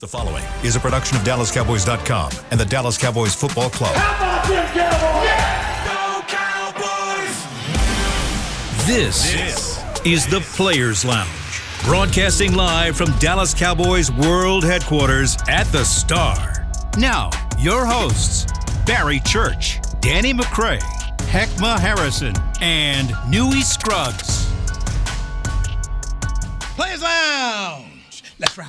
The following is a production of DallasCowboys.com and the Dallas Cowboys Football Club. How about them Cowboys? Yeah! Go Cowboys! This is the Players Lounge, broadcasting live from Dallas Cowboys World Headquarters at the Star. Now, your hosts, Barry Church, Danny McCray, Heckma Harrison, and Newey Scruggs. Players Lounge. Let's ride.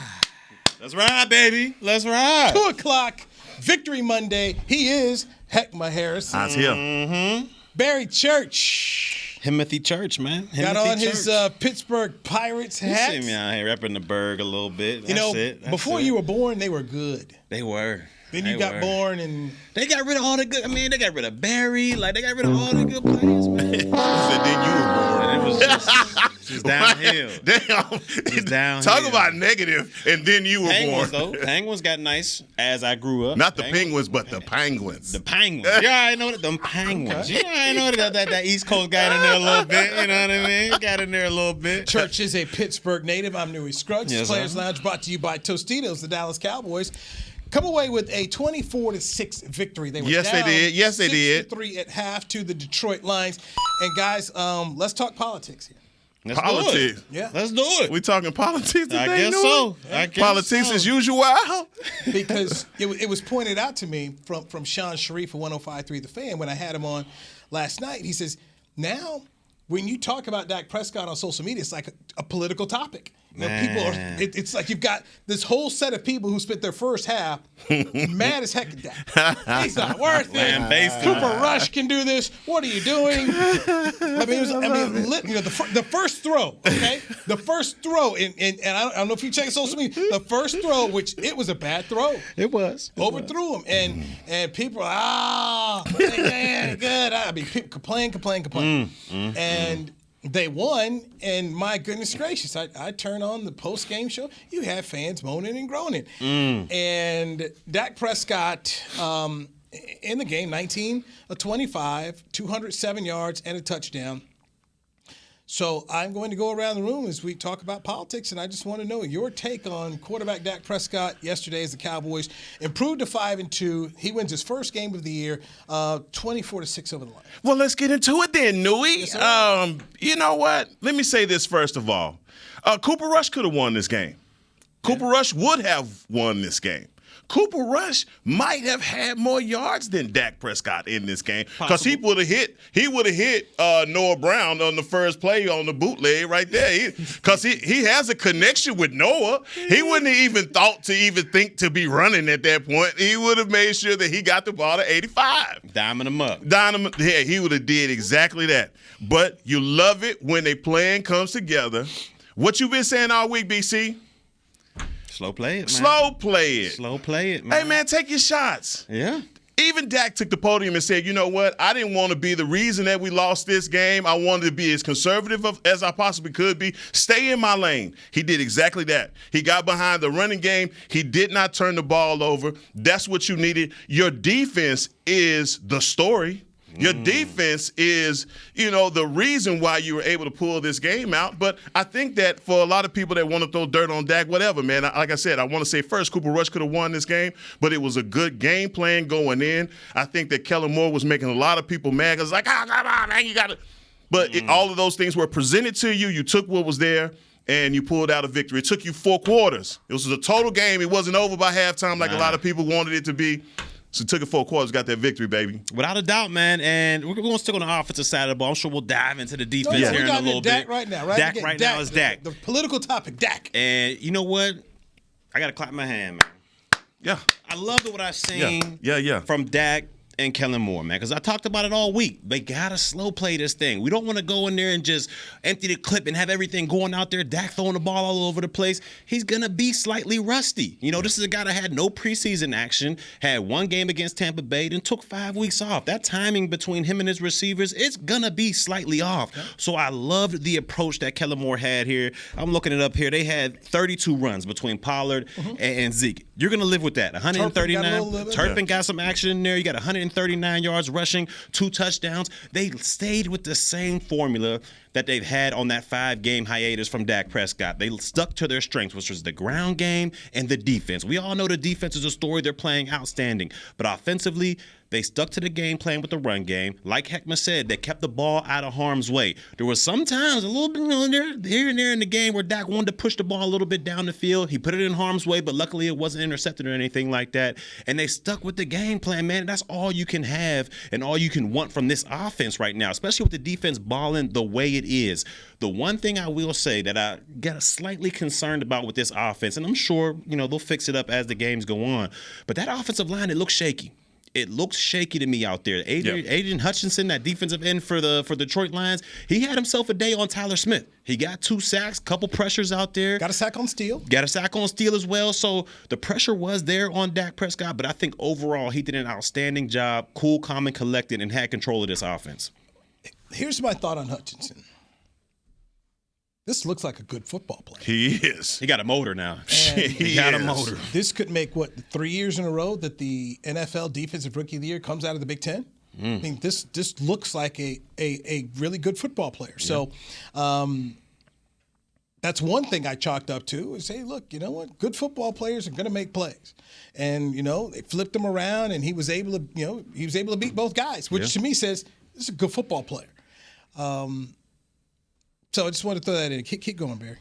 Let's ride, baby. Let's ride. 2 o'clock, Victory Monday. He is Heckma Harrison. That's him. Mm-hmm. Barry Church. Himothy Church, man. Got on his Pittsburgh Pirates hat. You see me out here repping the Berg a little bit. That's before you were born, they were good. They were. Then you got born and they got rid of all the good. I mean, they got rid of Barry. Like, they got rid of all the good players, man. Then you were born. And it was just downhill. Damn. Just downhill. Talk about negative, and then you were Penguins, born. though. Penguins got nice as I grew up. Not the Penguins, but the Penguins. The Penguins. Yeah, I know that. Them Penguins. Okay. Yeah, I know that East Coast got in there a little bit. You know what I mean? Got in there a little bit. Church is a Pittsburgh native. I'm Newey Scruggs. Yes, Players sir. Lounge brought to you by Tostitos, the Dallas Cowboys. Come away with a 24-6 victory. They were Yes, down they did. Yes, they did. 6-3 at half to the Detroit Lions. And guys, let's talk politics here. Let's do Politics. it. Yeah. Let's do it. We talking politics today, I guess Newey? so. I guess Politics so. as usual. Because it was pointed out to me from Sean Sharif of 105.3 The Fan when I had him on last night. He says, now when you talk about Dak Prescott on social media, it's like a political topic. You know, people are. It's like you've got this whole set of people who spent their first half mad as heck at Dak. He's not worth it. Lambasted. Cooper Rush can do this. What are you doing? The first throw. Okay, the first throw, and I don't know if you check social media. The first throw, which it was a bad throw. It was. Overthrew him, and people are good. I mean, people complain, and they won. And my goodness gracious, I turn on the post game show. You have fans moaning and groaning, and Dak Prescott in the game, 19 of 25, 207 yards and a touchdown. So I'm going to go around the room as we talk about politics, and I just want to know your take on quarterback Dak Prescott yesterday as the Cowboys improved to 5-2. He wins his first game of the year, 24-6 over the Lions. Well, let's get into it then, Newey. Yes, You know what? Let me say this first of all. Cooper Rush could have won this game. Cooper Rush would have won this game. Cooper Rush might have had more yards than Dak Prescott in this game because he would have hit Noah Brown on the first play on the bootleg right there because he has a connection with Noah. He wouldn't have even thought to even think to be running at that point. He would have made sure that he got the ball to 85. Diamond him up. Yeah, he would have did exactly that. But you love it when a plan comes together. What you been saying all week, BC? Slow play it, man. Slow play it. Slow play it, man. Hey, man, take your shots. Yeah. Even Dak took the podium and said, you know what? I didn't want to be the reason that we lost this game. I wanted to be as conservative as I possibly could be. Stay in my lane. He did exactly that. He got behind the running game. He did not turn the ball over. That's what you needed. Your defense is the story. Your defense is, the reason why you were able to pull this game out. But I think that for a lot of people that want to throw dirt on Dak, whatever, man, like I said, I want to say first, Cooper Rush could have won this game, but it was a good game plan going in. I think that Kellen Moore was making a lot of people mad. It was like, come on, man, you got to. But all of those things were presented to you. You took what was there, and you pulled out a victory. It took you 4 quarters. It was a total game. It wasn't over by halftime like a lot of people wanted it to be. So took it 4 quarters, got that victory, baby. Without a doubt, man. And we're going to stick on the offensive side of the ball. I'm sure we'll dive into the defense here in a little bit. Dak right now, right? Dak right now is Dak. The political topic, Dak. And you know what? I got to clap my hand, man. Yeah. I love what I've seen from Dak and Kellen Moore, man, because I talked about it all week. They got to slow play this thing. We don't want to go in there and just empty the clip and have everything going out there, Dak throwing the ball all over the place. He's going to be slightly rusty. This is a guy that had no preseason action, had 1 game against Tampa Bay, then took 5 weeks off. That timing between him and his receivers, it's going to be slightly off. So I loved the approach that Kellen Moore had here. I'm looking it up here. They had 32 runs between Pollard and Zeke. You're going to live with that. 139. Turpin got some action in there. You got 100 139 yards rushing, 2 touchdowns. They stayed with the same formula that they've had on that 5-game hiatus from Dak Prescott. They stuck to their strengths, which was the ground game and the defense. We all know the defense is a story. They're playing outstanding. But offensively, they stuck to the game plan with the run game. Like Heckma said, they kept the ball out of harm's way. There was sometimes a little bit here and there in the game where Dak wanted to push the ball a little bit down the field. He put it in harm's way, but luckily it wasn't intercepted or anything like that. And they stuck with the game plan, man. That's all you can have and all you can want from this offense right now, especially with the defense balling the way it is. The one thing I will say that I get slightly concerned about with this offense, and I'm sure, they'll fix it up as the games go on, but that offensive line, it looks shaky. It looks shaky to me out there. Adrian Hutchinson, that defensive end for Detroit Lions, he had himself a day on Tyler Smith. He got 2 sacks, couple pressures out there. Got a sack on Steele. Got a sack on Steele as well. So the pressure was there on Dak Prescott, but I think overall he did an outstanding job, cool, calm, and collected, and had control of this offense. Here's my thought on Hutchinson. This looks like a good football player. He is. He got a motor now. He got a motor. This could make, 3 years in a row that the NFL Defensive Rookie of the Year comes out of the Big Ten? I mean, this looks like a really good football player. Yeah. So that's one thing I chalked up to is, hey, look, you know what? Good football players are going to make plays. And, they flipped him around, and he was able to beat both guys, which to me says this is a good football player. So I just wanted to throw that in. Keep going, Barry.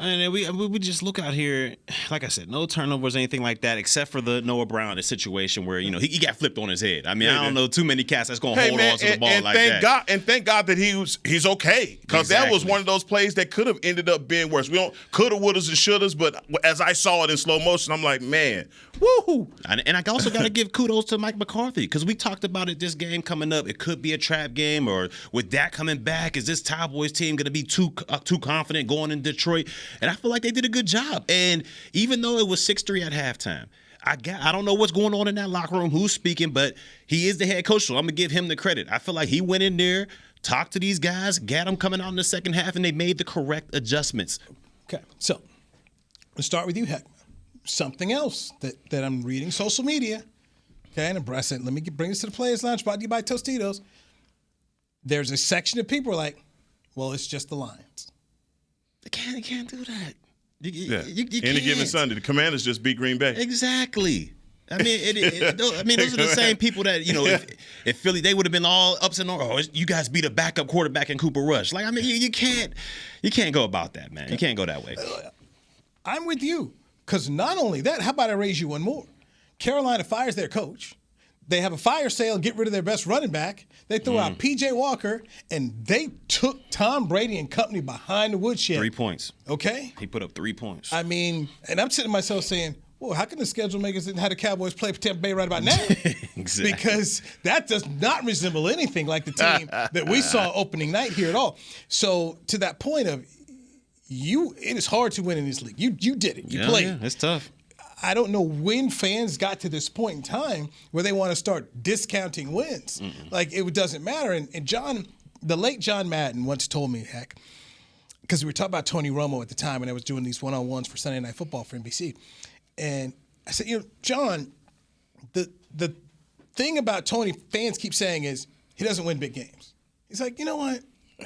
And we just look out here, like I said, no turnovers, anything like that, except for the Noah Brown situation where, he got flipped on his head. I mean, I don't know too many cats that's going to hold on to the ball like that. Thank God that he's okay, because that was one of those plays that could have ended up being worse. We don't coulda, wouldas, and shouldas, but as I saw it in slow motion, I'm like, man, woohoo! And I also got to give kudos to Mike McCarthy, because we talked about it, this game coming up. It could be a trap game, or with Dak coming back, is this Cowboys team going to be too confident going in Detroit? And I feel like they did a good job. And even though it was 6-3 at halftime, I don't know what's going on in that locker room, who's speaking, but he is the head coach, so I'm going to give him the credit. I feel like he went in there, talked to these guys, got them coming out in the second half, and they made the correct adjustments. Okay, so let's start with you, Heckma. Something else that I'm reading, social media. Okay, and I said, let me bring this to the Players Lounge, brought to you by Tostitos. There's a section of people like, well, it's just the Lions. You can't do that. You Any given Sunday, the Commanders just beat Green Bay. Exactly. I mean, those are the same people that, if Philly, they would have been all ups and downs. Oh, you guys beat a backup quarterback in Cooper Rush. Like, I mean, you can't go about that, man. You can't go that way. I'm with you, because not only that, how about I raise you one more? Carolina fires their coach. They have a fire sale, get rid of their best running back. They threw out P.J. Walker, and they took Tom Brady and company behind the woodshed. 3 points. Okay? He put up 3 points. I mean, and I'm sitting to myself saying, well, how can the schedule makers didn't have the Cowboys play for Tampa Bay right about now? Exactly. Because that does not resemble anything like the team that we saw opening night here at all. So to that point of it is hard to win in this league. You did it. You played. Yeah, it's tough. I don't know when fans got to this point in time where they want to start discounting wins. Like, it doesn't matter. And John, the late John Madden once told me, because we were talking about Tony Romo at the time when I was doing these one-on-ones for Sunday Night Football for NBC. And I said, John, the thing about Tony fans keep saying is he doesn't win big games. He's like, you know what?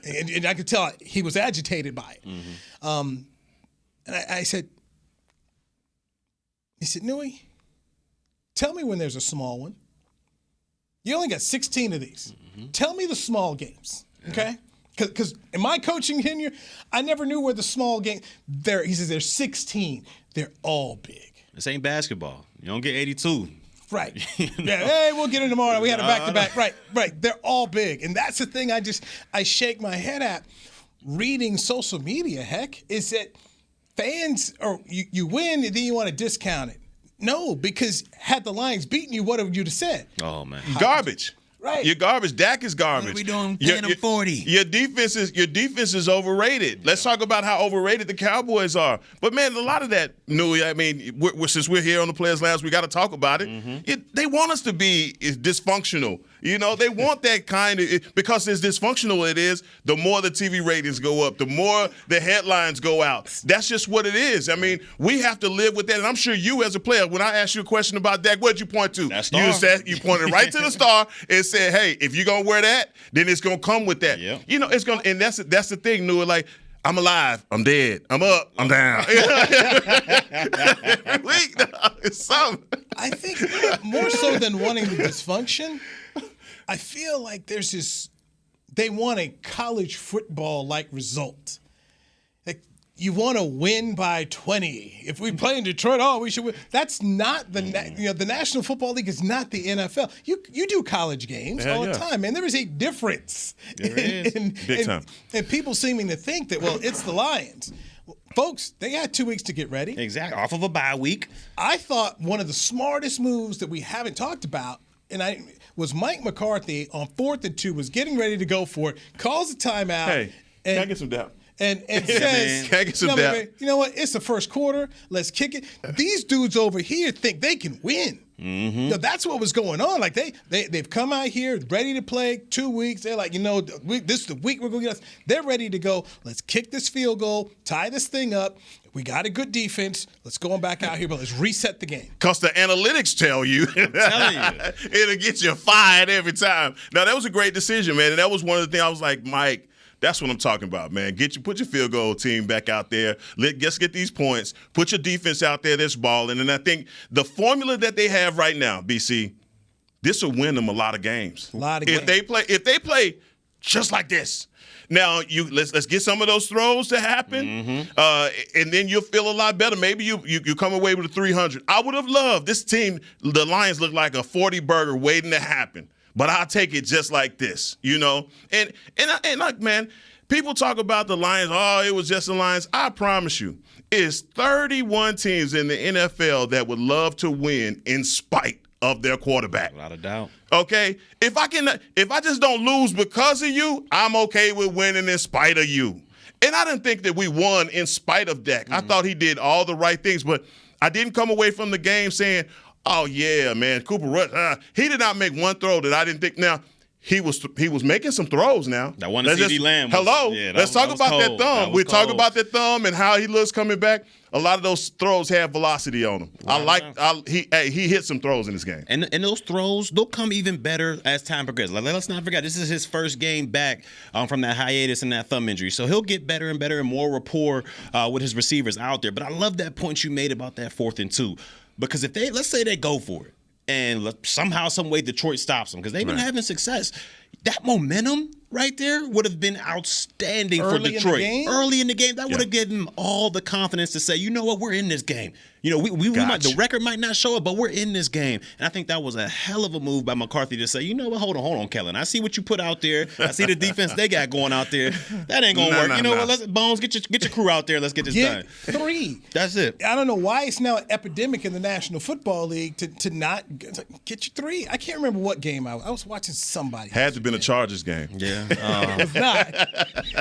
And I could tell he was agitated by it. And I said, he said, Nui, tell me when there's a small one. You only got 16 of these. Tell me the small games, okay? Because in my coaching tenure, I never knew where the small game. He says there's 16. They're all big. This ain't basketball. You don't get 82. Right. Yeah. Hey, we'll get it tomorrow. We had a back-to-back. Right. They're all big, and that's the thing I shake my head at. Reading social media, is that fans, or you win and then you want to discount it. No, because had the Lions beaten you, what would you have said? Oh, man. Garbage. Right. You're garbage. Dak is garbage. What are we doing? Paying them 40. Your defense is overrated. Yeah. Let's talk about how overrated the Cowboys are. But, man, a lot of that, Nui, I mean, since we're here on the Players Lounge, we got to talk about it. They want us to be dysfunctional You know, they want that kind of, because as dysfunctional it is, the more the TV ratings go up, the more the headlines go out. That's just what it is. I mean, we have to live with that. And I'm sure you as a player, when I asked you a question about Dak, what did you point to? That star. You pointed right to the star and said, hey, if you're going to wear that, then it's going to come with that. Yep. You know, it's going to, and that's the thing, Nua, like, I'm alive, I'm dead, I'm up, I'm down. Every week, it's something. I think more so than wanting the dysfunction, I feel like there's this, they want a college football-like result. Like, you want to win by 20. If we play in Detroit, we should win. That's not the the National Football League is not the NFL. You do college games all the time, man. There is a difference. Big time. And people seeming to think that, well, it's the Lions. Folks, they had 2 weeks to get ready. Exactly. Off of a bye week. I thought one of the smartest moves that we haven't talked about, was Mike McCarthy on 4th and 2 was getting ready to go for it, calls a timeout. Hey, can I get some doubt? And says, can I get some doubt? You know what? It's the first quarter. Let's kick it. These dudes over here think they can win. Mm-hmm. You know, that's what was going on. Like they've come out here ready to play 2 weeks. They're like, this is the week we're going to get us. They're ready to go. Let's kick this field goal, tie this thing up. We got a good defense. Let's go on back out here, but let's reset the game. Because the analytics tell you. I'm telling you. It'll get you fired every time. Now, that was a great decision, man. And that was one of the things I was like, Mike, that's what I'm talking about, man. Put your field goal team back out there. Let's get these points. Put your defense out there that's balling. And I think the formula that they have right now, BC, this will win them a lot of games. If they play just like this. Now let's get some of those throws to happen, and then you'll feel a lot better. Maybe you come away with a 300. I would have loved this team. The Lions look like a 40 burger waiting to happen. But I'll take it just like this, you know? And like, man, people talk about the Lions, it was just the Lions. I promise you, it's 31 teams in the NFL that would love to win in spite of their quarterback. Without a doubt. Okay? If I just don't lose because of you, I'm okay with winning in spite of you. And I didn't think that we won in spite of Dak. I thought he did all the right things, but I didn't come away from the game saying, oh, yeah, man, Cooper Rush, he did not make one throw that I didn't think. Now, he was making some throws now. That one to CD Lamb. Let's talk about that thumb. We talk about that thumb and how he looks coming back. A lot of those throws have velocity on them. He hit some throws in this game. And those throws, they'll come even better as time progresses. Like, let's not forget, this is his first game back from that hiatus and that thumb injury. So he'll get better and better and more rapport with his receivers out there. But I love that point you made about that 4th and 2. Because if let's say they go for it, and somehow, some way, Detroit stops them because they've been having success. That momentum right there would have been outstanding for Detroit. Early in the game, that would have given them all the confidence to say, you know what, we're in this game. You know, we might, the record might not show it, but we're in this game. And I think that was a hell of a move by McCarthy to say, you know what, hold on, Kellen. I see what you put out there. I see the defense they got going out there. That ain't gonna work. What? Let's Bones, get your crew out there. Let's get this done. 3. That's it. I don't know why it's now an epidemic in the National Football League to not get your 3. I can't remember what game I was watching somebody. Had to have been a Chargers game. Yeah. It was not.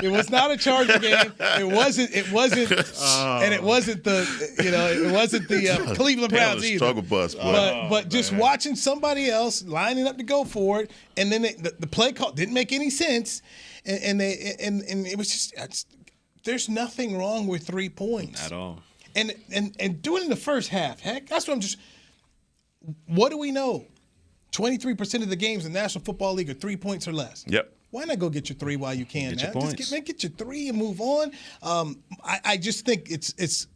It was not a Charger game. It wasn't. And it wasn't the Cleveland Browns either. Struggle bus, boy. But just watching somebody else lining up to go for it, and then the play call didn't make any sense, and it was just there's nothing wrong with 3 points at all. And do it in the first half. Heck, that's what I'm just. What do we know? 23% of the games in the National Football League are 3 points or less. Yep. Why not go get your 3 while you can, Get your man? points. Just get your 3 and move on. I just think it's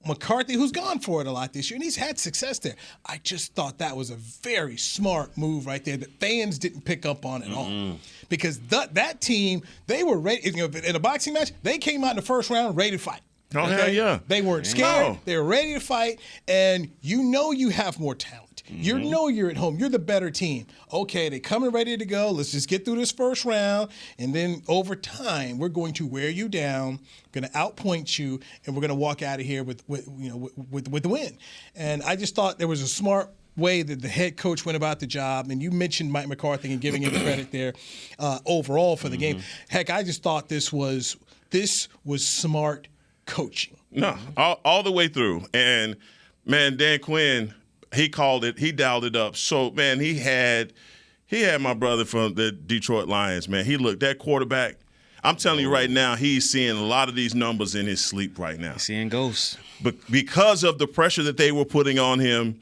McCarthy who's gone for it a lot this year, and he's had success there. I just thought that was a very smart move right there that fans didn't pick up on at all. Because that team, they were ready. In a boxing match, they came out in the first round ready to fight. Oh, hell yeah. They weren't scared. No. They were ready to fight, and you have more talent. You know you're at home. You're the better team. Okay, they coming ready to go. Let's just get through this first round, and then over time, we're going to wear you down, going to outpoint you, and we're going to walk out of here with the win. And I just thought there was a smart way that the head coach went about the job, and you mentioned Mike McCarthy and giving him credit there overall for the game. Heck, I just thought this was smart coaching. No, all the way through. And, man, Dan Quinn, he called it. He dialed it up. So, man, he had He had my brother from the Detroit Lions, man. That quarterback, I'm telling you right now, he's seeing a lot of these numbers in his sleep right now. He's seeing ghosts. But because of the pressure that they were putting on him,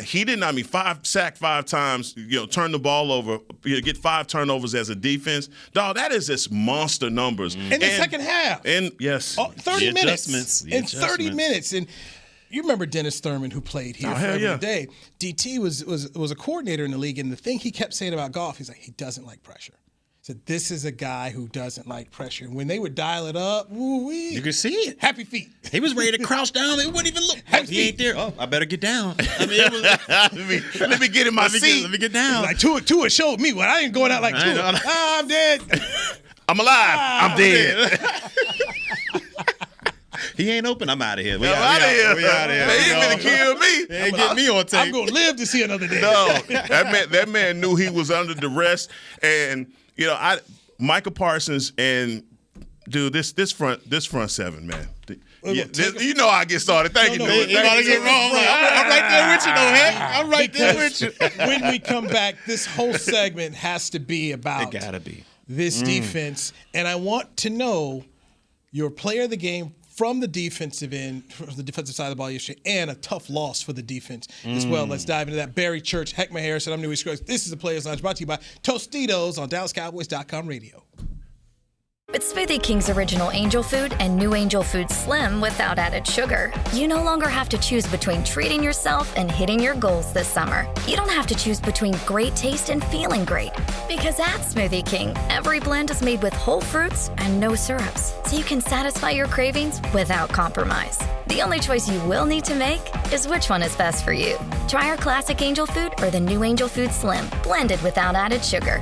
he didn't, sack 5 times, turn the ball over, get 5 turnovers as a defense. Dog, that is just monster numbers. In the second half. And yes. 30 minutes. Adjustments. In 30 minutes. And you remember Dennis Thurman, who played here for every day. DT was a coordinator in the league, and the thing he kept saying about Goff, he's like, he doesn't like pressure. He said, this is a guy who doesn't like pressure. And when they would dial it up, woo-wee. You could see it. Happy feet. He was ready to crouch down. It wouldn't even look. He ain't there. Oh, I better get down. I mean, it was, let me get in my seat. Let me get down. Like Tua showed me what I ain't going out like Tua. I'm dead. I'm alive. I'm dead. He ain't open. I'm out of here. We out of here. He ain't gonna kill me. He ain't getting me on tape. I'm gonna live to see another day. No, that man knew he was under duress, and Micah Parsons and dude, this front 7, man. You know I get started. Thank you. You about to get wrong. I'm right there with you, though, Heck. I'm right there with you. When we come back, this whole segment has to be about this defense, and I want to know your player of the game from the defensive end, from the defensive side of the ball yesterday, and a tough loss for the defense as well. Let's dive into that. Barry Church, Heckma Harrison, I'm Newey Scruggs. This is the Players Lounge, brought to you by Tostitos on DallasCowboys.com radio. With Smoothie King's original Angel Food and new Angel Food Slim without added sugar, you no longer have to choose between treating yourself and hitting your goals this summer. You don't have to choose between great taste and feeling great. Because at Smoothie King, every blend is made with whole fruits and no syrups, so you can satisfy your cravings without compromise. The only choice you will need to make is which one is best for you. Try our classic Angel Food or the new Angel Food Slim, blended without added sugar.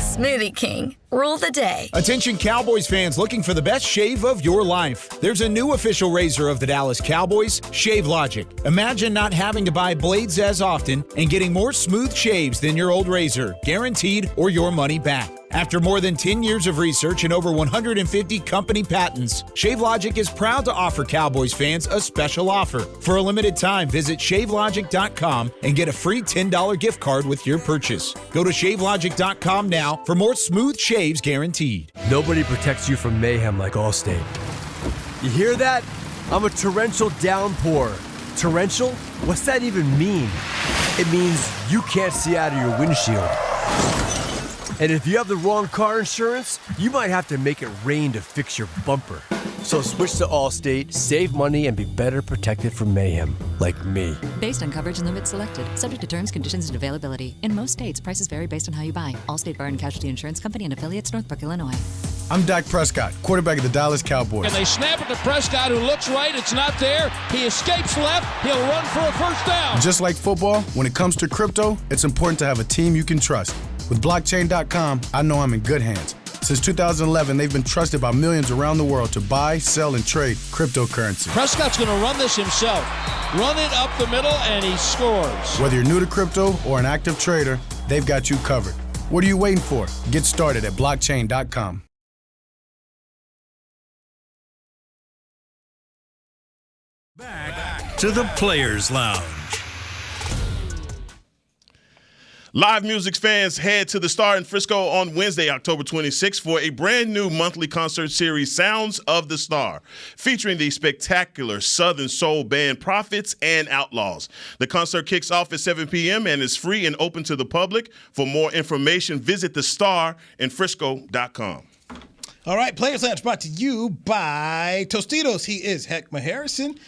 Smoothie King. Rule the day. Attention Cowboys fans looking for the best shave of your life. There's a new official razor of the Dallas Cowboys, Shave Logic. Imagine not having to buy blades as often and getting more smooth shaves than your old razor, guaranteed or your money back. After more than 10 years of research and over 150 company patents, ShaveLogic is proud to offer Cowboys fans a special offer. For a limited time, visit ShaveLogic.com and get a free $10 gift card with your purchase. Go to ShaveLogic.com now for more smooth shaves guaranteed. Nobody protects you from mayhem like Allstate. You hear that? I'm a torrential downpour. Torrential? What's that even mean? It means you can't see out of your windshield. And if you have the wrong car insurance, you might have to make it rain to fix your bumper. So switch to Allstate, save money, and be better protected from mayhem, like me. Based on coverage and limits selected, subject to terms, conditions, and availability. In most states, prices vary based on how you buy. Allstate Bar and Casualty Insurance Company and affiliates, Northbrook, Illinois. I'm Dak Prescott, quarterback of the Dallas Cowboys. And they snap it to Prescott, who looks right. It's not there. He escapes left. He'll run for a first down. Just like football, when it comes to crypto, it's important to have a team you can trust. With blockchain.com, I know I'm in good hands. Since 2011, they've been trusted by millions around the world to buy, sell, and trade cryptocurrency. Prescott's going to run this himself. Run it up the middle, and he scores. Whether you're new to crypto or an active trader, they've got you covered. What are you waiting for? Get started at blockchain.com. Back to the Players Lounge. Live music fans, head to the Star in Frisco on Wednesday, October 26th for a brand new monthly concert series, Sounds of the Star, featuring the spectacular Southern soul band Prophets and Outlaws. The concert kicks off at 7 p.m. and is free and open to the public. For more information, visit thestarinfrisco.com. All right, Players Lounge brought to you by Tostitos. He is Heckma Harrison.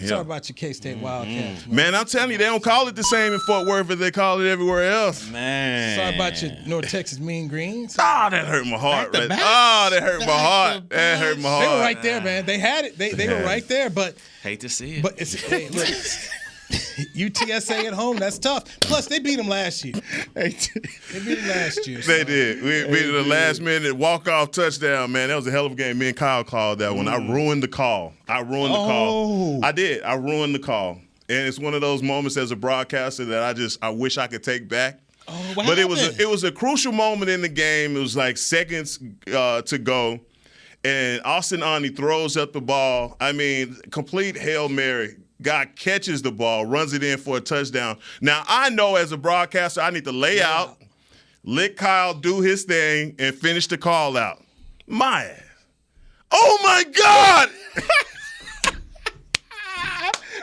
Sorry about your K-State Wildcats. Man, I'm telling you, they don't call it the same in Fort Worth as they call it everywhere else. Man. Sorry about your North Texas Mean Green. That hurt my heart. That hurt my heart. That hurt my heart. They were right there, man. They had it. They were right there, but hate to see it. But it's look, UTSA at home, that's tough. Plus, they beat them last year. They beat them last year. They did. We beat the last minute walk-off touchdown, man. That was a hell of a game. Me and Kyle called that one. I ruined the call. I did. I ruined the call. And it's one of those moments as a broadcaster that I wish I could take back. But it was a crucial moment in the game. It was like seconds to go. And Austin Ani throws up the ball. I mean, complete Hail Mary. Guy catches the ball, runs it in for a touchdown. Now, I know as a broadcaster, I need to lay out. let Kyle do his thing, and finish the call out. My ass. Oh, my God!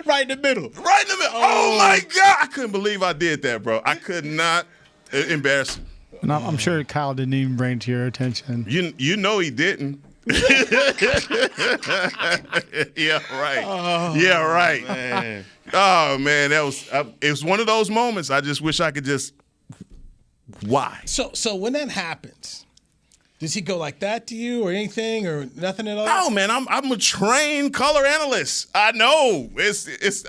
Right in the middle. Right in the middle. Oh, my God. I couldn't believe I did that, bro. I could not. Embarrassing. And I'm sure Kyle didn't even bring it to your attention. You know he didn't. Yeah, right. Yeah, right. Man. Oh, man. It was one of those moments. I just wish I could just. Why? So when that happens, does he go like that to you or anything or nothing at all? No, man. I'm a trained color analyst. I know.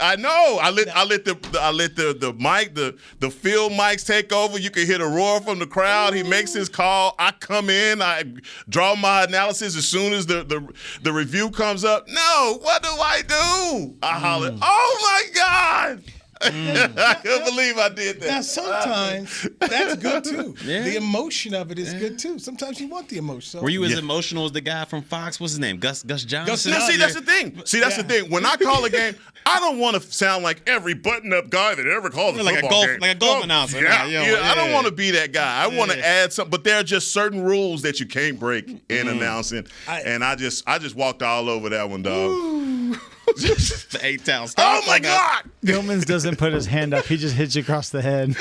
I know. I let the mic, the field mics take over. You can hear the roar from the crowd. He makes his call. I come in. I draw my analysis as soon as the review comes up. No, what do I do? I holler, oh my God. I couldn't believe I did that. Now, sometimes that's good, too. Yeah. The emotion of it is good, too. Sometimes you want the emotion. So. Were you as emotional as the guy from Fox? What's his name? Gus Johnson? See, that's the thing. That's the thing. When I call a game, I don't want to sound like every button-up guy that ever called a football game. Like a golf announcer. I don't want to be that guy. I want to add something. But there are just certain rules that you can't break in announcing. And I just walked all over that one, dog. The 8-town. Oh my God! Gilman's doesn't put his hand up; he just hits you across the head.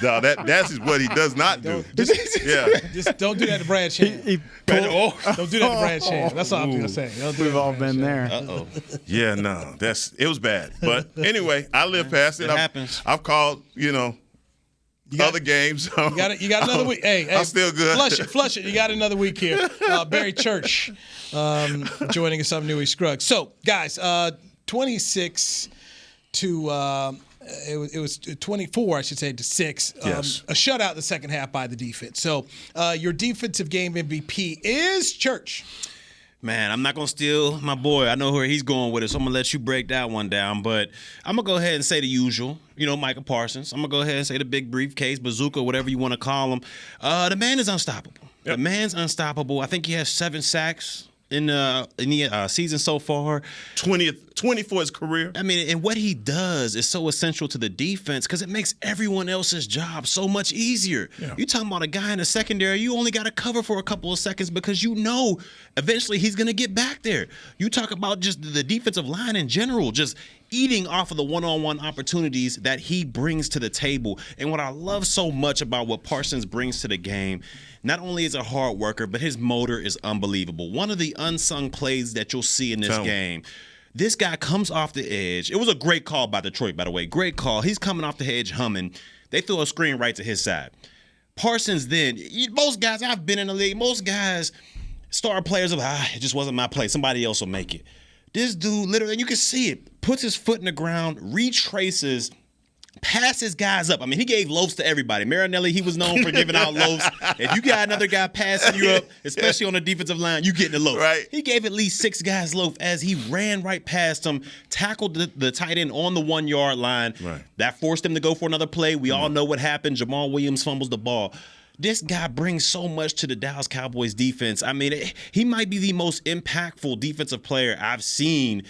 No, that's what he does not do. Just don't do that to Brad Sham. Don't do that to Brad Sham. That's all I'm gonna say. We've all been there. Uh-oh. Yeah, no, it was bad. But anyway, I lived past it. It happens. I've called, other games. You got another week. Hey, I'm still good. Flush it. You got another week here. Barry Church joining us on Newey Scruggs. So, guys, 26 to it was 24, I should say, to 6. Yes. A shutout in the second half by the defense. So, your defensive game MVP is Church. Man, I'm not going to steal my boy. I know where he's going with it, so I'm going to let you break that one down. But I'm going to go ahead and say the usual, Micah Parsons. I'm going to go ahead and say the big briefcase, bazooka, whatever you want to call him. The man is unstoppable. Yep. The man's unstoppable. I think he has 7 sacks in the season so far. 20 for his career. I mean, and what he does is so essential to the defense because it makes everyone else's job so much easier. Yeah. You're talking about a guy in the secondary, you only got to cover for a couple of seconds because eventually he's going to get back there. You talk about just the defensive line in general, just eating off of the one-on-one opportunities that he brings to the table. And what I love so much about what Parsons brings to the game, not only is a hard worker, but his motor is unbelievable. One of the unsung plays that you'll see in this game, this guy comes off the edge. It was a great call by Detroit, by the way. Great call. He's coming off the edge humming. They throw a screen right to his side. Parsons then, most guys, I've been in the league, most guys, star players are it just wasn't my play. Somebody else will make it. This dude literally, and you can see it, puts his foot in the ground, retraces, passes guys up. I mean, he gave loafs to everybody. Marinelli, he was known for giving out loafs. If you got another guy passing you up, especially on the defensive line, you getting a loaf. Right. He gave at least 6 guys loaf as he ran right past him, tackled the tight end on the 1-yard line. Right. That forced him to go for another play. We all know what happened. Jamal Williams fumbles the ball. This guy brings so much to the Dallas Cowboys defense. I mean, he might be the most impactful defensive player I've seen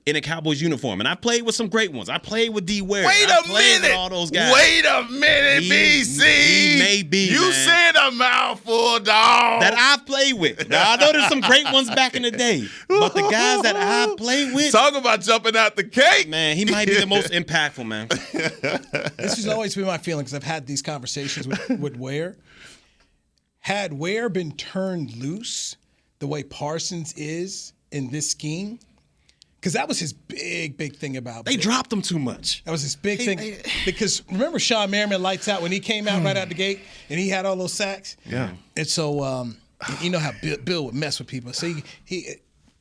in a Cowboys uniform. And I played with some great ones. I played with D. Ware. Wait a minute. With all those guys. Wait a minute, BC. He may be, You said a mouthful, dog. That I've played with. Now, I know there's some great ones back in the day. But the guys that I've played with. Talk about jumping out the cake. Man, he might be the most impactful, man. This has always been my feeling because I've had these conversations with Ware. Had Ware been turned loose the way Parsons is in this scheme, because that was his big thing about They dropped him too much. That was his big thing. Because remember Sean Merriman lights out when he came out right out the gate and he had all those sacks? Yeah. And so, you know how Bill would mess with people. So he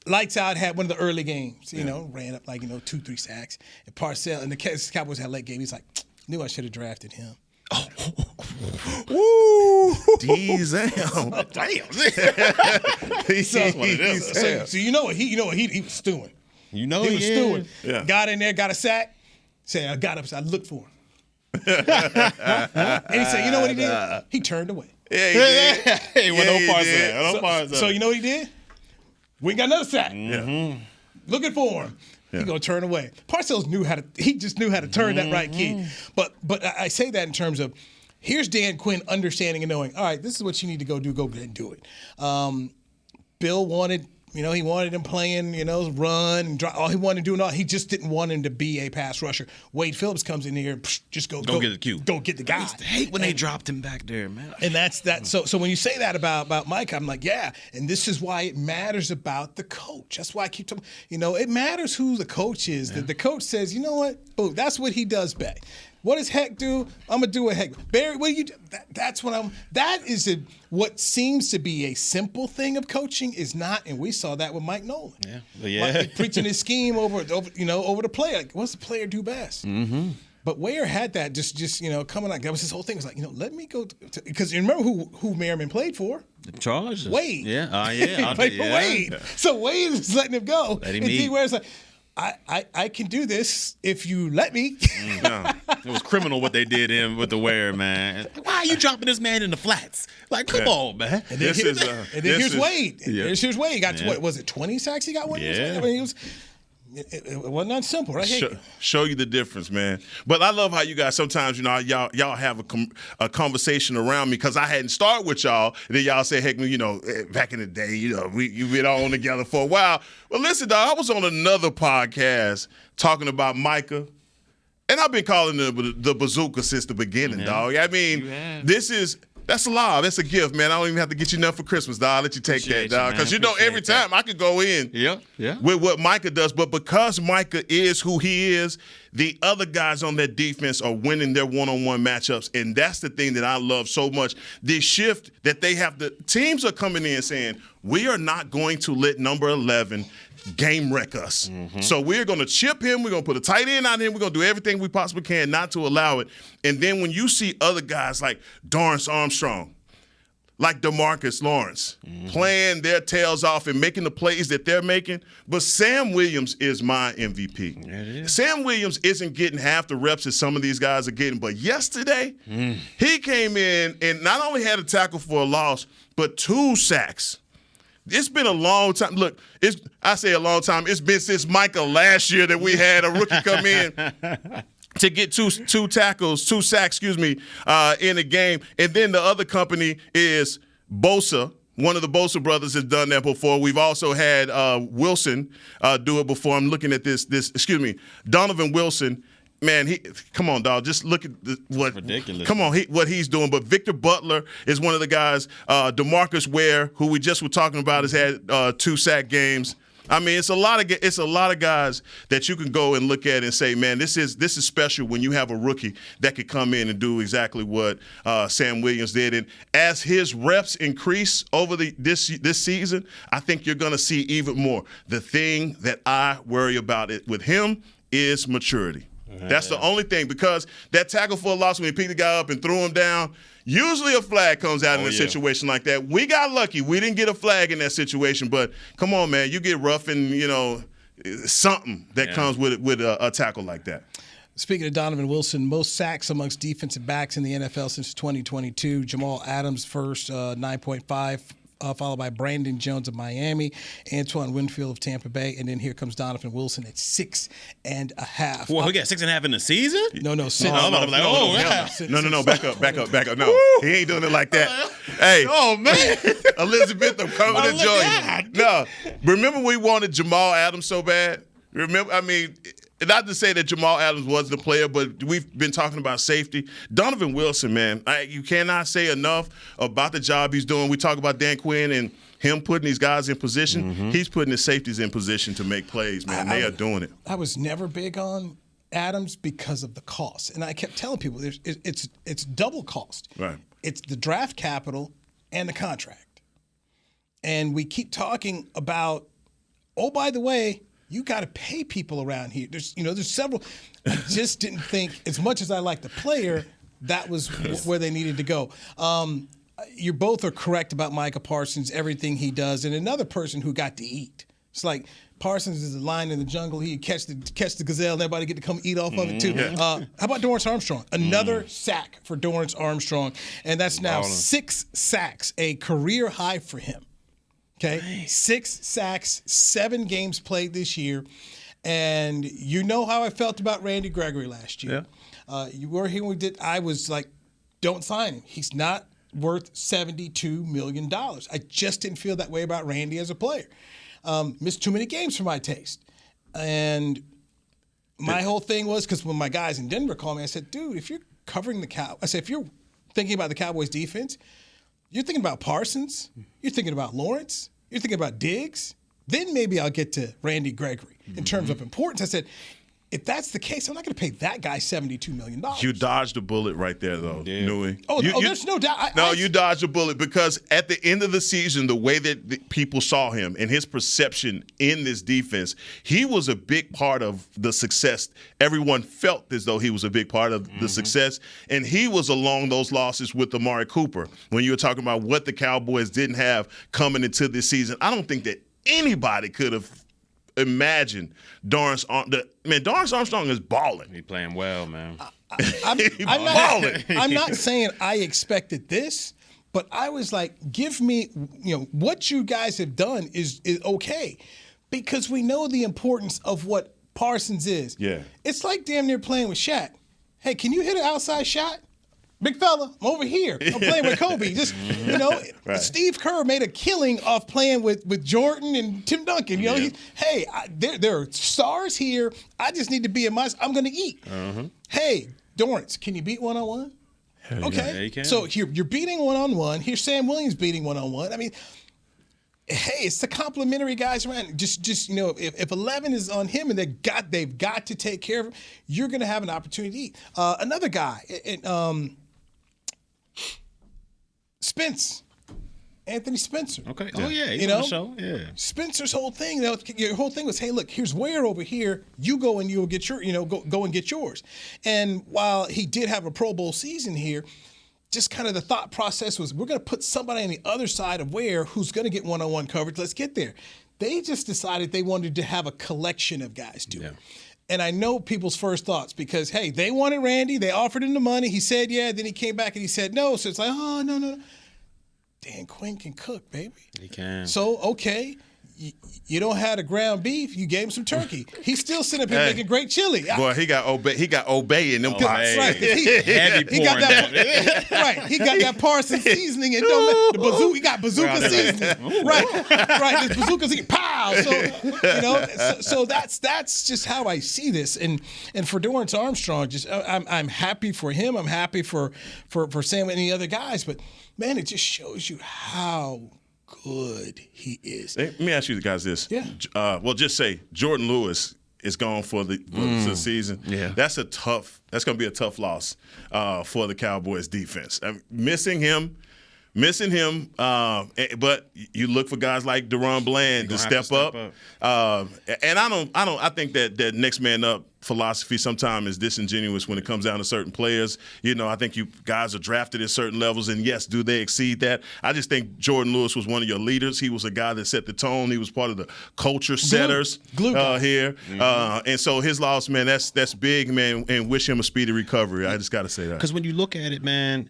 lights out had one of the early games, ran up 2-3 sacks. And Parcells, and the Cowboys had a late game. He's like, knew I should have drafted him. Woo! Damn. So you know what he was stewing. He was stewing. Yeah. Got in there, got a sack. Said, I got up, so I looked for him. And he said, you know what he did? He turned away. Yeah, he did. Hey, no parts of So you know what he did? We got another sack. Mm-hmm. Looking for him. He's gonna turn away. Parcells just knew how to turn that right key. But I say that in terms of here's Dan Quinn understanding and knowing, all right, this is what you need to go do. Go ahead and do it. Bill wanted, he wanted him playing, run and drive. All he wanted to do, he just didn't want him to be a pass rusher. Wade Phillips comes in here, just go get the cue. Go get the guy. I used to hate when they dropped him back there, man. And that's that. So when you say that about Mike, I'm like, yeah. And this is why it matters about the coach. That's why I keep talking. It matters who the coach is. Yeah. The coach says, you know what? Boom, that's what he does best. What does Heck do? I'm gonna do what Heck. Barry, what do you do? That's what I'm. That is what seems to be a simple thing of coaching is not, and we saw that with Mike Nolan. Yeah. Like, preaching his scheme over the player. Like, what's the player do best? Mm-hmm. But Ware had that just coming out. That was his whole thing. It was like, let me go because you remember who Merriman played for? The Chargers. Wade. Yeah. He played for Wade. So Wade is letting him go. Let him and eat. Ware's like, I can do this if you let me. No, it was criminal what they did him with the Ware, man. Why are you dropping this man in the flats? Like, come on, man. And then here's Wade. Here's Wade. He got what was it? 20 sacks he got one year? I mean, it wasn't that simple, right? Show you the difference, man. But I love how you guys sometimes, y'all have a conversation around me because I hadn't started with y'all. And then y'all say, heck, back in the day, you've been on together for a while. Well, listen, dog, I was on another podcast talking about Micah. And I've been calling the bazooka since the beginning, dog. I mean, that's a law. That's a gift, man. I don't even have to get you enough for Christmas, dog. I'll let you take that, dog. Because every time I could go in with what Micah does. But because Micah is who he is, the other guys on that defense are winning their one-on-one matchups. And that's the thing that I love so much. The shift that they have, the teams are coming in saying, we are not going to let number 11 game wreck us. Mm-hmm. So we're going to chip him. We're going to put a tight end out here. We're going to do everything we possibly can not to allow it. And then when you see other guys like Dorrance Armstrong, like DeMarcus Lawrence, playing their tails off and making the plays that they're making, but Sam Williams is my MVP. Yeah, it is. Sam Williams isn't getting half the reps that some of these guys are getting, but yesterday he came in and not only had a tackle for a loss, but 2 sacks. It's been a long time. Look, I say a long time. It's been since Micah last year that we had a rookie come in to get two sacks, in a game. And then the other company is Bosa. One of the Bosa brothers has done that before. We've also had Wilson do it before. I'm looking at Donovan Wilson. Man, come on, dog. Just look at what ridiculous. Come on, what he's doing. But Victor Butler is one of the guys. DeMarcus Ware, who we just were talking about, has had 2 sack games. I mean, it's a lot of guys that you can go and look at and say, man, this is special when you have a rookie that could come in and do exactly what Sam Williams did. And as his reps increase over this season, I think you're going to see even more. The thing that I worry about with him is maturity. That's the only thing, because that tackle for a loss when he picked the guy up and threw him down, usually a flag comes out in a situation like that. We got lucky. We didn't get a flag in that situation, but come on, man. You get rough and, something that comes with a tackle like that. Speaking of Donovan Wilson, most sacks amongst defensive backs in the NFL since 2022. Jamal Adams first, 9.5. Followed by Brandon Jones of Miami, Antoine Winfield of Tampa Bay, and then here comes Donovan Wilson at 6.5. Well, we got 6.5 in the season? No. No, back up. No, he ain't doing it like that. Hey, man, Elizabeth, I'm coming to join you. No, remember we wanted Jamal Adams so bad. Not to say that Jamal Adams wasn't a player, but we've been talking about safety. Donovan Wilson, man, you cannot say enough about the job he's doing. We talk about Dan Quinn and him putting these guys in position. Mm-hmm. He's putting his safeties in position to make plays, man. They are doing it. I was never big on Adams because of the cost. And I kept telling people it's double cost. Right. It's the draft capital and the contract. And we keep talking about, oh, by the way, you got to pay people around here. There's several. I just didn't think, as much as I like the player, that was where they needed to go. You both are correct about Micah Parsons, everything he does, and another person who got to eat. It's like Parsons is a lion in the jungle. He catch the gazelle, and everybody get to come eat off of it too. How about Dorrance Armstrong? Another sack for Dorrance Armstrong, and that's now 6 sacks, a career high for him. Okay, nice. 6 sacks, 7 games played this year. And you know how I felt about Randy Gregory last year. Yeah. You were here when we did. I was like, don't sign him. He's not worth $72 million. I just didn't feel that way about Randy as a player. Missed too many games for my taste. And my whole thing was, because when my guys in Denver called me, I said, dude, if you're covering the Cowboys, I said, if you're thinking about the Cowboys defense, you're thinking about Parsons, you're thinking about Lawrence, you're thinking about Diggs, then maybe I'll get to Randy Gregory in terms of importance. I said, if that's the case, I'm not going to pay that guy $72 million. You dodged a bullet right there, though, Newey. There's no doubt. You dodged a bullet because at the end of the season, the way that the people saw him and his perception in this defense, he was a big part of the success. Everyone felt as though he was a big part of the success, and he was along those losses with Amari Cooper. When you were talking about what the Cowboys didn't have coming into this season, I don't think that anybody could have imagined Dorrance Armstrong is balling. He playing well, man. I'm not saying I expected this, but I was like, give me, what you guys have done is okay, because we know the importance of what Parsons is. Yeah. It's like damn near playing with Shaq. Hey, can you hit an outside shot? Big fella, I'm over here. I'm playing with Kobe. Just, Right. Steve Kerr made a killing off playing with Jordan and Tim Duncan. There are stars here. I just need to be I'm going to eat. Hey, Dorrance, can you beat one-on-one? Okay. Yeah, you can. So you're beating one-on-one. Here's Sam Williams beating one-on-one. I mean, hey, it's the complimentary guys around. Just if 11 is on him and they've got to take care of him, you're going to have an opportunity to eat. Another guy, Anthony Spencer. Okay. Oh yeah. He's on the show. Yeah. Spencer's whole thing. Your whole thing was, hey, look, here's Ware over here. You go and you'll get your, go and get yours. And while he did have a Pro Bowl season here, just kind of the thought process was, we're going to put somebody on the other side of Ware who's going to get one-on-one coverage. Let's get there. They just decided they wanted to have a collection of guys do it. And I know people's first thoughts because, hey, they wanted Randy. They offered him the money. He said, yeah. Then he came back and he said no. So it's like, oh, no. Dan Quinn can cook, baby. He can. So, okay. You don't have the ground beef. You gave him some turkey. He's still sitting up here making great chili. Boy, he got obey in them pots. Right, he got that. Right, he got that Parsons seasoning and the bazooka. He got bazooka seasoning. Right. This bazooka seasoning. Pow. So that's just how I see this. And for Dorrance Armstrong, I'm happy for him. I'm happy for Sam and the other guys. But man, it just shows you how good he is. Let me ask you guys this. Yeah. Just say Jordan Lewis is gone for the season. Yeah. That's going to be a tough loss for the Cowboys defense. Missing him, but you look for guys like Deron Bland to step up. And I think that next man up philosophy sometimes is disingenuous when it comes down to certain players. I think you guys are drafted at certain levels, and yes, do they exceed that? I just think Jordan Lewis was one of your leaders. He was a guy that set the tone. He was part of the culture setters here. And so his loss, man, that's big, man, and wish him a speedy recovery. I just got to say that. Because when you look at it, man,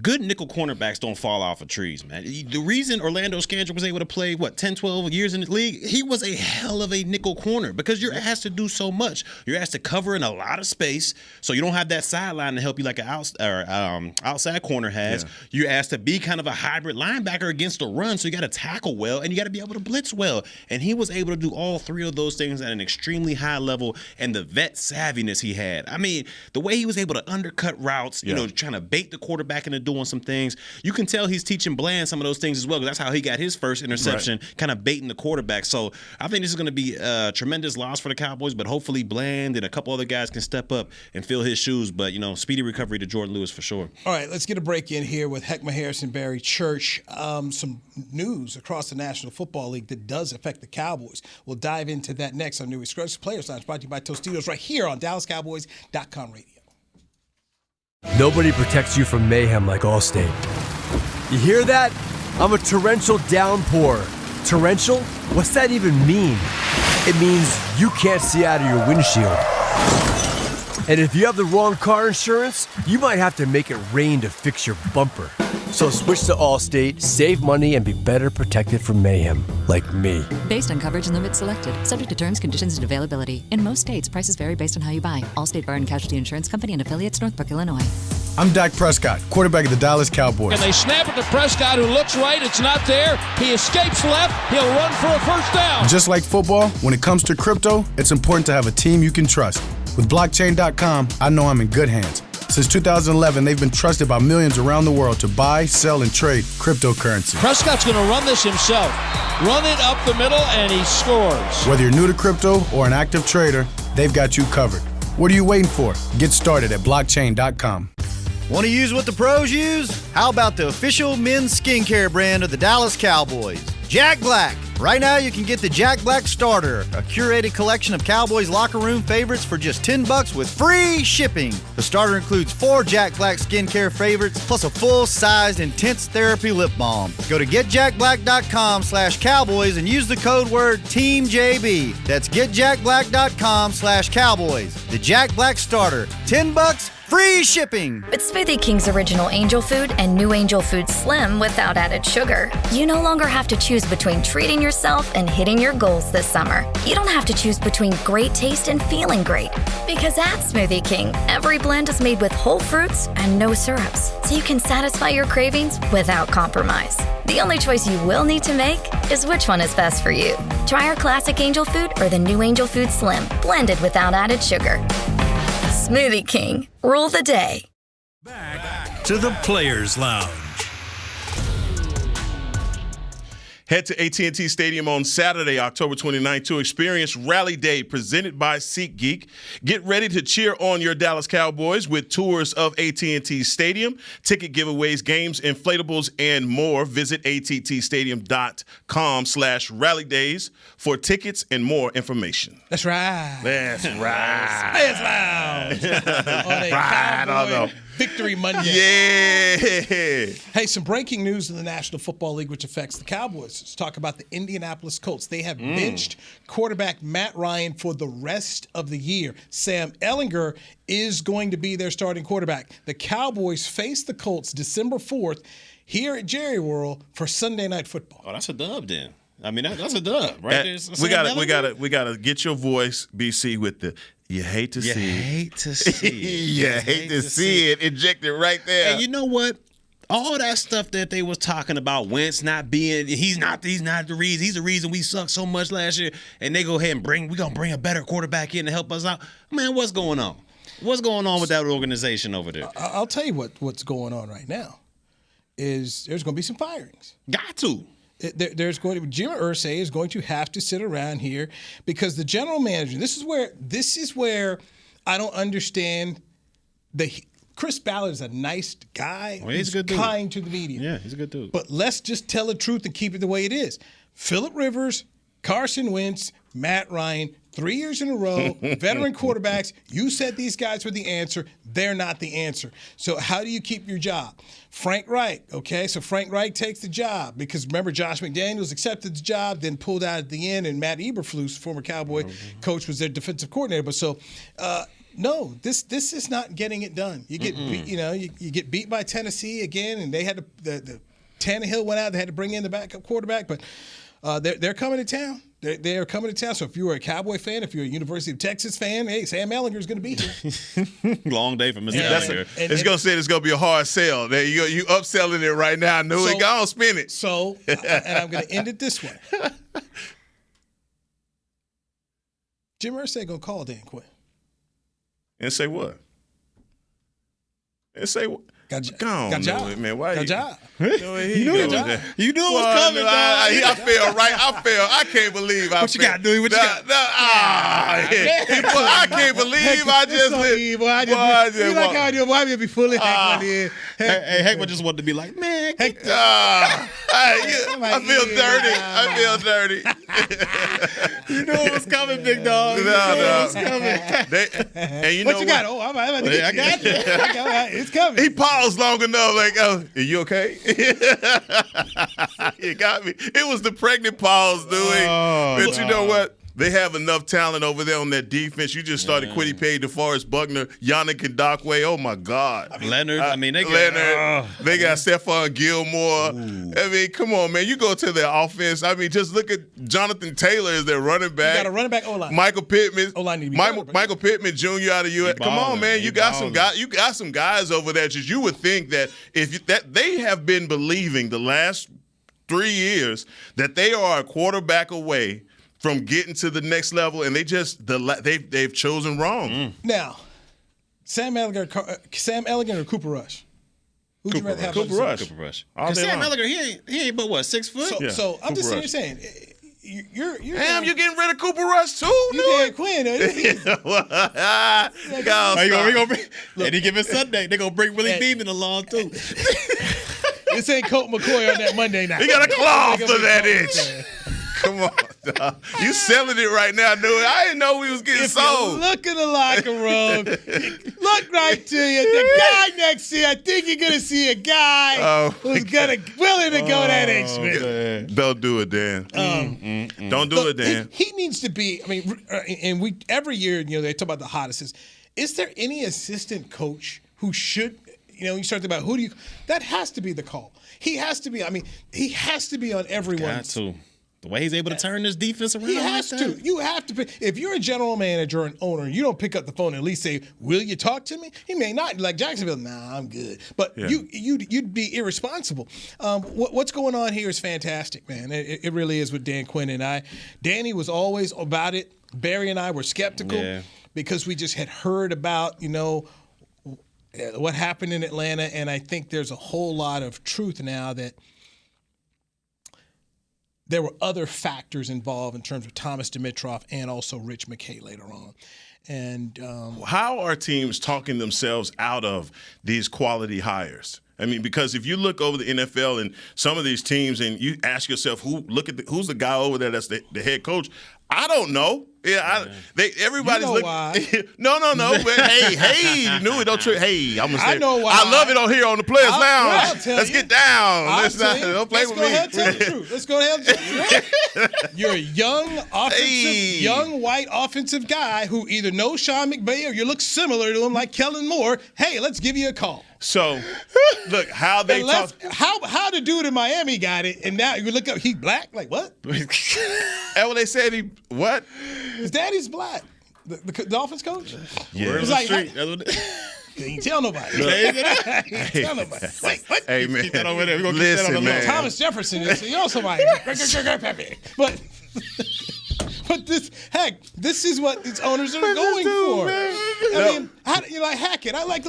good nickel cornerbacks don't fall off of trees, man. The reason Orlando Scandrick was able to play, 10, 12 years in the league, he was a hell of a nickel corner because you're asked to do so much. You're asked to cover in a lot of space, so you don't have that sideline to help you like an outside corner has. Yeah. You're asked to be kind of a hybrid linebacker against the run, so you got to tackle well, and you got to be able to blitz well. And he was able to do all three of those things at an extremely high level, and the vet savviness he had. I mean, the way he was able to undercut routes, trying to bait the quarterback into doing some things. You can tell he's teaching Bland some of those things as well, because that's how he got his first interception, kind of baiting the quarterback. So I think this is going to be a tremendous loss for the Cowboys, but hopefully Bland and a couple other guys can step up and fill his shoes. But, speedy recovery to Jordan Lewis for sure. All right, let's get a break in here with Heckma Harrison, Barry Church. Some news across the National Football League that does affect the Cowboys. We'll dive into that next on New Exclusive Players Lounge, brought to you by Tostitos, right here on DallasCowboys.com radio. Nobody protects you from mayhem like Allstate. You hear that? I'm a torrential downpour. Torrential? What's that even mean? It means you can't see out of your windshield. And if you have the wrong car insurance, you might have to make it rain to fix your bumper. So switch to Allstate, save money, and be better protected from mayhem, like me. Based on coverage and limits selected, subject to terms, conditions, and availability. In most states, prices vary based on how you buy. Allstate Bar and Casualty Insurance Company and affiliates, Northbrook, Illinois. I'm Dak Prescott, quarterback of the Dallas Cowboys. And they snap it to Prescott, who looks right. It's not there. He escapes left. He'll run for a first down. Just like football, when it comes to crypto, it's important to have a team you can trust. With blockchain.com, I know I'm in good hands. Since 2011, they've been trusted by millions around the world to buy, sell, and trade cryptocurrency. Prescott's going to run this himself. Run it up the middle, and he scores. Whether you're new to crypto or an active trader, they've got you covered. What are you waiting for? Get started at blockchain.com. Want to use what the pros use? How about the official men's skincare brand of the Dallas Cowboys, Jack Black? Right now, you can get the Jack Black Starter, a curated collection of Cowboys locker room favorites for just $10 with free shipping. The starter includes 4 Jack Black skincare favorites, plus a full-sized intense therapy lip balm. Go to getjackblack.com/Cowboys and use the code word TEAMJB. That's getjackblack.com/Cowboys. The Jack Black Starter, $10, free shipping. With Smoothie King's original Angel Food and new Angel Food Slim without added sugar, you no longer have to choose between treating yourself and hitting your goals this summer. You don't have to choose between great taste and feeling great. Because at Smoothie King, every blend is made with whole fruits and no syrups, so you can satisfy your cravings without compromise. The only choice you will need to make is which one is best for you. Try our classic Angel Food or the new Angel Food Slim, blended without added sugar. Smoothie King, rule the day. Back to the Players Lounge. Head to AT&T Stadium on Saturday, October 29th to experience Rally Day presented by SeatGeek. Get ready to cheer on your Dallas Cowboys with tours of AT&T Stadium, ticket giveaways, games, inflatables, and more. Visit attstadium.com/rallydays for tickets and more information. That's right. That's right. Players Lounge on a Cowboy Victory Monday. Yeah. Hey, some breaking news in the National Football League which affects the Cowboys. Let's talk about the Indianapolis Colts. They have benched quarterback Matt Ryan for the rest of the year. Sam Ehlinger is going to be their starting quarterback. The Cowboys face the Colts December 4th here at Jerry World for Sunday Night Football. Oh, that's a dub then. I mean, that's a dub, right? We gotta get your voice, BC, with the you hate to see it. You hate to see it. You hate to see it. Inject it right there. And you know what? All that stuff that they was talking about, Wentz not being, he's not the reason. He's the reason we sucked so much last year. And they go ahead and we're gonna bring a better quarterback in to help us out. Man, what's going on? What's going on with that organization over there? I'll tell you what's going on right now is there's going to be some firings. Got to. There's going to Jim Irsay is going to have to sit around here because the general manager. This is where I don't understand Chris Ballard is a nice guy. Well, he's a good dude. Kind to the media. Yeah, he's a good dude. But let's just tell the truth and keep it the way it is. Phillip Rivers, Carson Wentz, Matt Ryan, 3 years in a row, veteran quarterbacks. You said these guys were the answer. They're not the answer. So how do you keep your job? Frank Reich, okay? So Frank Reich takes the job because remember Josh McDaniels accepted the job, then pulled out at the end, and Matt Eberflus, former Cowboy coach, was their defensive coordinator. But so no, this is not getting it done. You get beat, you get beat by Tennessee again, and they had the Tannehill went out. They had to bring in the backup quarterback, but they're coming to town. They're coming to town. So if you were a Cowboy fan, if you're a University of Texas fan, hey, Sam Ehlinger is going to be here. Long day for Mr. Ehlinger. It's going to say it's going to be a hard sell. You upselling it right now. Go on, spin it. So, and I'm going to end it this way. Jim Irsay going to call Dan Quinn. And say what? And say what? Go on, got job. It, man. Why got job. You knew it was coming, I feel right. I can't believe what you got, dude? What you got? I can't believe I just you like how I do. Why me be fully Heckman in? Hey, Heckman just wanted to be like, man. I feel dirty. You knew it was coming, big dog. No. And you know what you got? Oh, I got you. It's coming. He paused long enough, like, "Oh, are you okay?" You got me. It was the pregnant pause, Dewey. But you know what? They have enough talent over there on that defense. You just started Kwity Paye, DeForest Buckner, Yannick Ngakoue. Oh, my God. Leonard. They got Stephon Gilmore. Ooh. I mean, come on, man. You go to their offense. I mean, just look at Jonathan Taylor as their running back. You got a running back O-line. Michael Pittman. O-line need to be Michael Pittman Jr. out of U.S. Come on, man. You got some guys. You got some guys over there. Just you would think that they have been believing the last 3 years that they are a quarterback away from getting to the next level, and they've chosen wrong. Now, Sam Ellinger or Cooper Rush? Who'd you rather have? Cooper Rush. Because Sam Ellinger, he ain't but what, 6 foot? So I'm just saying. You're getting rid of Cooper Rush too? You Dan Quinn. Any given Sunday, they're going to bring Willie Beeman along too. This ain't Colt McCoy on that Monday night. He got a claw to that itch. Come on, dog. You selling it right now, dude. I didn't know we was getting sold. You look in the locker room, look right to you. The guy next to you, I think you're going to see a guy who's willing to go that extra. Don't do it, Dan. Don't do it, Dan. He needs to be, and every year, they talk about the hot assist. Is there any assistant coach who should, you start thinking about that has to be the call. He has to be, he has to be on everyone's. Got to. The way he's able to turn this defense around. He has to. You have to. If you're a general manager or an owner, you don't pick up the phone and at least say, "Will you talk to me?" He may not. Like Jacksonville, nah, I'm good. But you'd be irresponsible. What's going on here is fantastic, man. It really is with Dan Quinn and I. Danny was always about it. Barry and I were skeptical because we just had heard about what happened in Atlanta, and I think there's a whole lot of truth now that there were other factors involved in terms of Thomas Dimitroff and also Rich McKay later on. And how are teams talking themselves out of these quality hires? Because if you look over the NFL and some of these teams and you ask yourself, who's the guy over there that's the head coach? I don't know. Everybody's looking. Why. No. But hey, you knew it. Don't trick. Hey, I'm gonna say. I know why. I love it on here on the Players Lounge. Let's get down. Don't play with me. Let's go ahead and tell the truth. Let's go ahead and tell the truth. You're a young white offensive guy who either knows Sean McVay or you look similar to him, like Kellen Moore. Hey, let's give you a call. So, look how they talk. How the dude in Miami got it, and now you look up, he's black. Like what? That's what they said. What? His daddy's black. The Dolphins coach? Yeah. It's like, you ain't tell nobody. Tell nobody. Wait, what? Hey, man. Keep that over there. We're gonna Listen, keep that man. Thomas Jefferson is, somebody. But this is what these owners are going for. Man. Hackett. I'm like,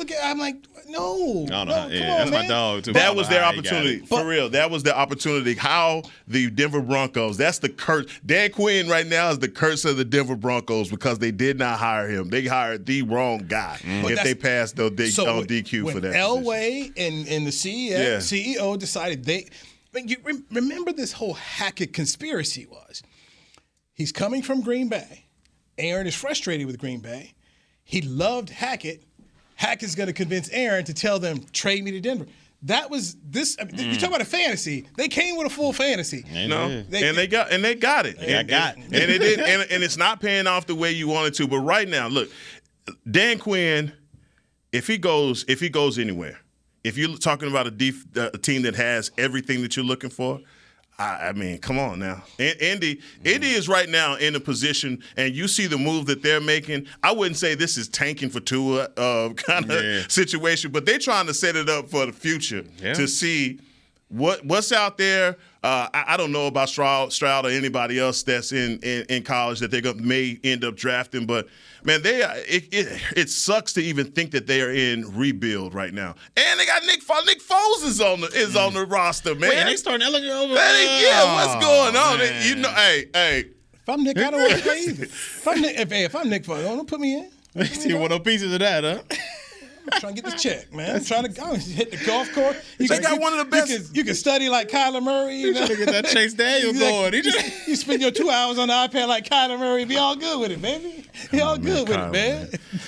no. Come on, that's my dog, too. That was their opportunity. For real. That was their opportunity. How the Denver Broncos, that's the curse. Dan Quinn right now is the curse of the Denver Broncos because they did not hire him. They hired the wrong guy if they passed on DQ for that. When Elway and the CEO decided you remember this whole Hackett conspiracy was. He's coming from Green Bay. Aaron is frustrated with Green Bay. He loved Hackett. Hackett's going to convince Aaron to tell them, trade me to Denver. That was this. You talk about a fantasy. They came with a full fantasy. They got it. And it did. And it's not paying off the way you wanted to. But right now, look, Dan Quinn, if he goes anywhere, if you're talking about a team that has everything that you're looking for, come on now. Indy is right now in a position, and you see the move that they're making. I wouldn't say this is tanking for Tua kind of situation, but they're trying to set it up for the future to see what's out there. I don't know about Stroud or anybody else that's in college that they may end up drafting, but man, it sucks to even think that they are in rebuild right now. And they got Nick Foles is on the roster, man. Wait, and they starting Ellinger over. What's going on? Man. Hey. If I'm Nick, I don't want to play either. If I'm Nick Foles, don't put me in. You want no pieces of that, huh? I'm trying to get this check, man. I'm trying to hit the golf course. They got one of the best. You can study like Kyler Murray. You trying to get that Chase Daniel going. You spend your 2 hours on the iPad like Kyler Murray. Be all good with it, baby. Be all good with it, man.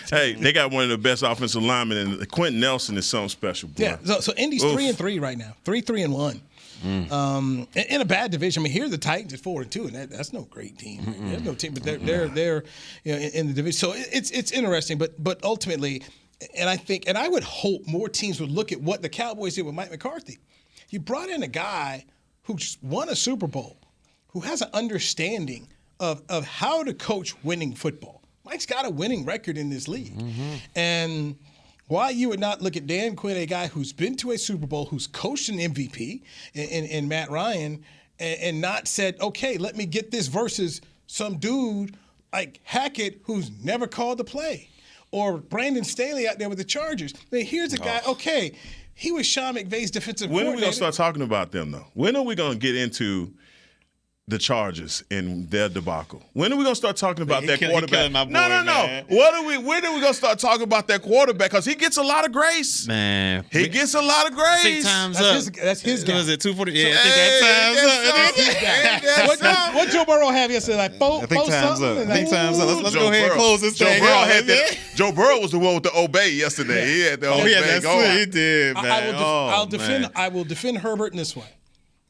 Hey, they got one of the best offensive linemen, and Quentin Nelson is something special, boy. Yeah. So Indy's 3-3 right now. 3-3-1. in a bad division. I mean, here the Titans at 4-2, and that's no great team. There's no team, but they're in the division. So it's interesting, but ultimately, and I would hope more teams would look at what the Cowboys did with Mike McCarthy. You brought in a guy who just won a Super Bowl, who has an understanding of how to coach winning football. Mike's got a winning record in this league. And why you would not look at Dan Quinn, a guy who's been to a Super Bowl, who's coached an MVP in Matt Ryan, and not said, okay, let me get this versus some dude like Hackett who's never called the play, or Brandon Staley out there with the Chargers. I mean, here's a guy, okay, he was Sean McVay's defensive coordinator. When are we going to start talking about them, though? When are we going to get into the Chargers and their debacle? When are we going to start talking about that quarterback? My boy, no. Man. When are we going to start talking about that quarterback? Because he gets a lot of grace. Man. He gets a lot of grace. Time's up. That's his guy. Was it 240? Yeah, I think that time's up. What Joe Burrow have yesterday? Like four I think time's up. something? Let's go ahead and close this thing out. Joe Burrow was the one with the obey yesterday. He had the obey going. He did, man. I will defend Herbert in this way.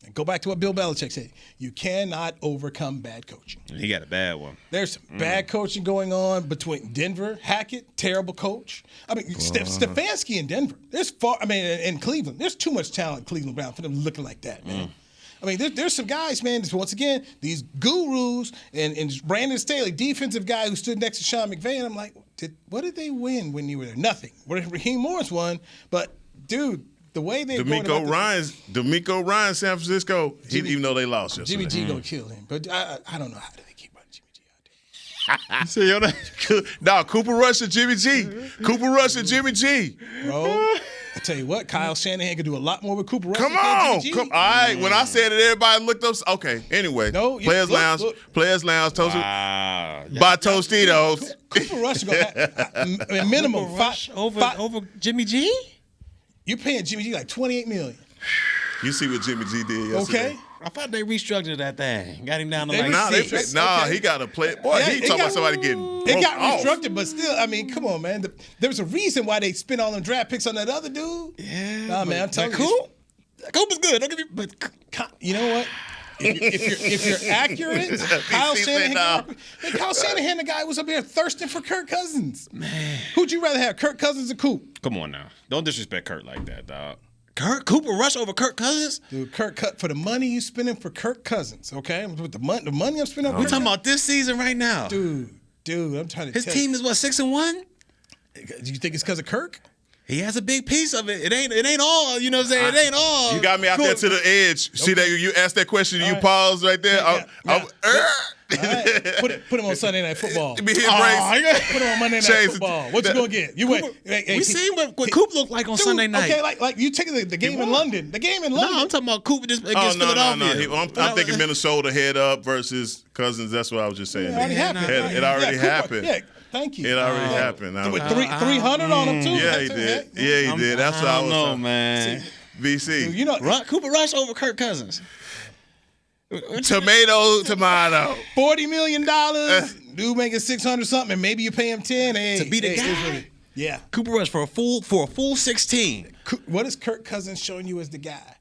And go back to what Bill Belichick said. You cannot overcome bad coaching. He got a bad one. There's some bad coaching going on between Denver, Hackett, terrible coach. I mean, Stefanski in Denver. In Cleveland, there's too much talent in Cleveland Brown for them looking like that, man. I mean, there's some guys, man, once again, these gurus and Brandon Staley, defensive guy who stood next to Sean McVay, and I'm like, what did they win when you were there? Nothing. Raheem Morris won, but, dude, the way they DeMeco Ryan, San Francisco, even though they lost yesterday. Jimmy G gonna kill him, but I don't know how do they keep running Jimmy G out there. No, Cooper Rush and Jimmy G. Cooper Rush and Jimmy G. Bro, I tell you what, Kyle Shanahan could do a lot more with Cooper Rush. Come on. All right, when I said it, everybody looked up. Okay, anyway. Players Lounge. Wow. Buy Tostitos. Cooper Rush going to have minimum five over Jimmy G? You're paying Jimmy G like $28 million. You see what Jimmy G did yesterday. Okay. I thought they restructured that thing. Got him down to he got to play. Boy, he talking about somebody getting It got restructured, off. but still, I mean, come on, man. There's a reason why they spent all them draft picks on that other dude. Yeah. Nah, man, I'm telling you. Coop is good. Don't get me. But you know what? If you're accurate, Kyle Shanahan, the guy was up here thirsting for Kirk Cousins. Man. Who'd you rather have, Kirk Cousins or Coop? Come on now. Don't disrespect Kirk like that, dog. Cooper Rush over Kirk Cousins? Dude, for the money you spending for Kirk Cousins, okay? With the money I'm spending on We're talking about this season right now. Dude, I'm trying to His team is what, 6-1? Do you think it's because of Kirk? He has a big piece of it. It ain't all, you know what I'm saying? It ain't all. You got me out there to the edge. See that you asked that question and you paused right there? All right. Put him on Sunday Night Football. Put him on Monday Night Football. What you gonna get? We seen what Coop looked like on Sunday night. Okay, like you take the game in London. The game in London. No, I'm talking about Coop against Philadelphia. No. I'm thinking Minnesota head up versus Cousins. That's what I was just saying. It already happened. It already happened. Yeah. Thank you. It already happened. With 300 on him, too. Yeah, he did. Yeah, he did. That's what I was talking. Man. BC. You know, Cooper Rush over Kirk Cousins. Tomato. $40 million. Dude making 600 something, and maybe you pay him 10. Hey, to be the guy. Yeah. Cooper Rush for a full 16. What is Kirk Cousins showing you as the guy?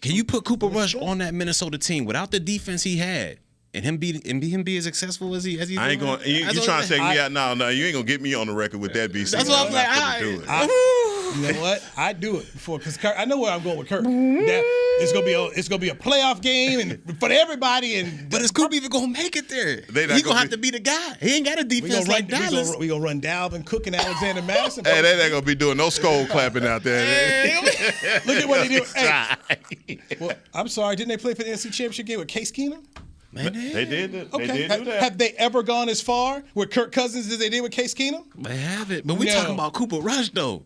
Can you put Cooper Rush on that Minnesota team without the defense he had? And him be as successful as he's I ain't going. You trying to take me out? No, you ain't gonna get me on the record with that, BC. That's what I'm like. You know what? I do it before because I know where I'm going with Kirk. It's gonna be a playoff game and for everybody. But is Coop even gonna make it there? He gonna have to be the guy. He ain't got a defense like Dallas. We gonna run Dalvin Cook and Alexander Madison. Hey, they ain't gonna be doing no skull clapping out there. Look at what they do. Hey, well, I'm sorry. Didn't they play for the NFC Championship game with Case Keenum? Man, they did that. Okay. They did do that. Have they ever gone as far with Kirk Cousins as they did with Case Keenum? They haven't. But we talking about Cooper Rush though.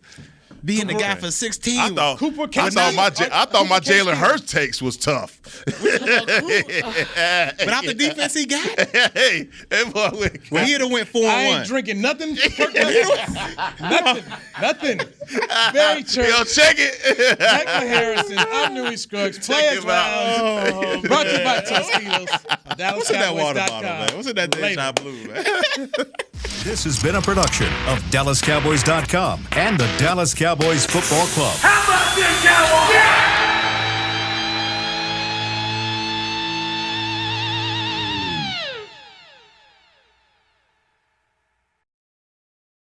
Being the guy for 16. I thought my Jalen Hurts takes was tough. Without the defense he got. Hey, well, he'd have went 4-1. I ain't drinking nothing. Nothing. Very true. Yo, check it. Michael Harrison, I'm Newey Scruggs. Players Lounge. Brought to you by Tostitos. What's in that water bottle, man? What's in that Deja Blue, man? This has been a production of DallasCowboys.com and the Dallas Cowboys Football Club. How about this, Cowboys? Yeah!